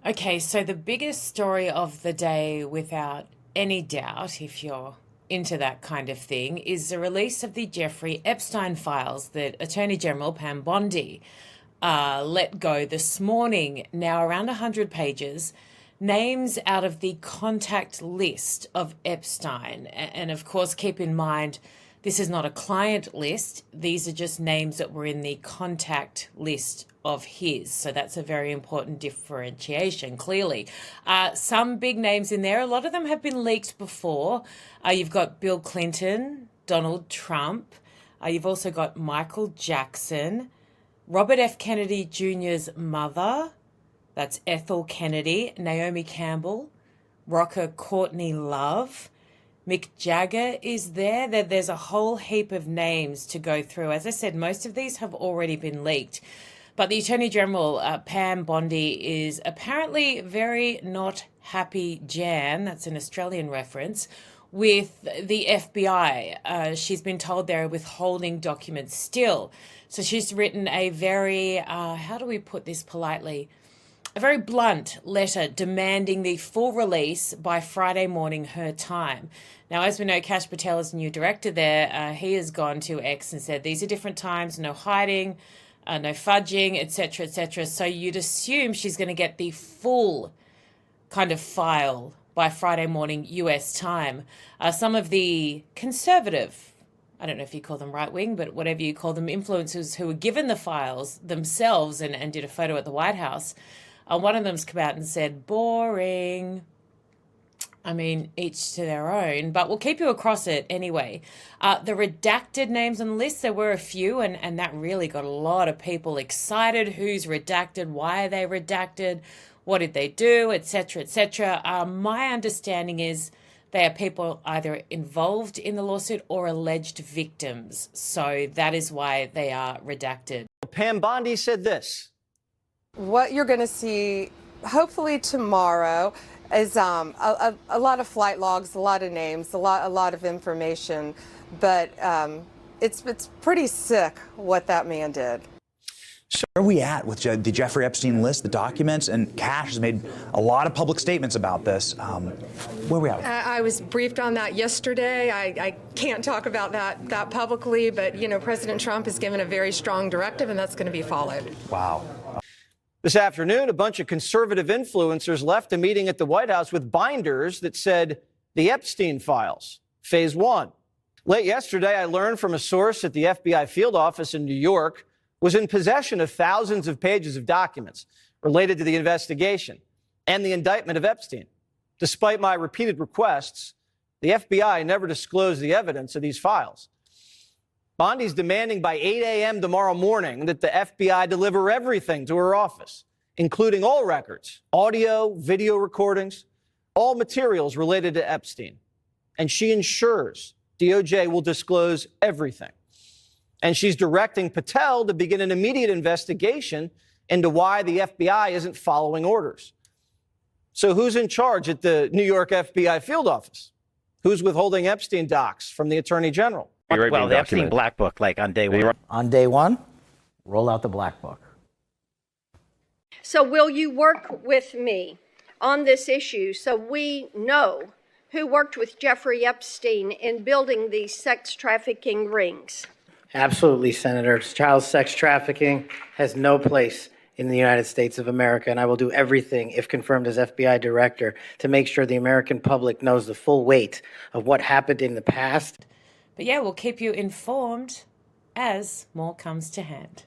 Okay, so the biggest story of the day, without any doubt, if you're into that kind of thing, is the release of the Jeffrey Epstein files that Attorney General Pam Bondi let go this morning. Now, around 100 pages, names out of the contact list of Epstein. And of course, keep in mind, this is not a client list. These are just names that were in the contact list of his. So that's a very important differentiation, clearly. Some big names in there. A lot of them have been leaked before. You've got Bill Clinton, Donald Trump. You've also got Michael Jackson, Robert F. Kennedy Jr.'s mother. That's Ethel Kennedy, Naomi Campbell, rocker Courtney Love. Mick Jagger is there. There's a whole heap of names to go through. As I said, most of these have already been leaked. But the Attorney General, Pam Bondi, is apparently very not happy, Jan, that's an Australian reference, with the FBI. She's been told they're withholding documents still. So she's written a very, how do we put this politely? A very blunt letter demanding the full release by Friday morning her time. Now, as we know, Kash Patel is the new director there. He has gone to X and said these are different times, no hiding, no fudging, etc., etc. So you'd assume she's going to get the full kind of file by Friday morning US time. Some of the conservative, I don't know if you call them right-wing, but whatever you call them, influencers who were given the files themselves and did a photo at the White House, one of them's come out and said, boring. I mean, each to their own, but we'll keep you across it anyway. The redacted names on the list, there were a few, and that really got a lot of people excited. Who's redacted? Why are they redacted? What did they do? Etc., etc. My understanding is they are people either involved in the lawsuit or alleged victims. So that is why they are redacted. Pam Bondi said this. What you're going to see, hopefully tomorrow, is a lot of flight logs, a lot of names, a lot of information, but it's pretty sick what that man did. So where are we at with the Jeffrey Epstein list, the documents? And Kash has made a lot of public statements about this. Where are we at? I was briefed on that yesterday. I can't talk about that publicly, but, you know, President Trump has given a very strong directive, and that's going to be followed. Wow. This afternoon, a bunch of conservative influencers left a meeting at the White House with binders that said the Epstein files, phase 1. Late yesterday, I learned from a source at the FBI field office in New York was in possession of thousands of pages of documents related to the investigation and the indictment of Epstein. Despite my repeated requests, the FBI never disclosed the evidence of these files. Bondi's demanding by 8 a.m. tomorrow morning that the FBI deliver everything to her office, including all records, audio, video recordings, all materials related to Epstein. And she ensures DOJ will disclose everything. And she's directing Patel to begin an immediate investigation into why the FBI isn't following orders. So who's in charge at the New York FBI field office? Who's withholding Epstein docs from the Attorney General? Well, the Epstein Black Book, like on day one. On day one, roll out the Black Book. So will you work with me on this issue so we know who worked with Jeffrey Epstein in building these sex trafficking rings? Absolutely, Senator. Child sex trafficking has no place in the United States of America, and I will do everything, if confirmed as FBI director, to make sure the American public knows the full weight of what happened in the past. But yeah, we'll keep you informed as more comes to hand.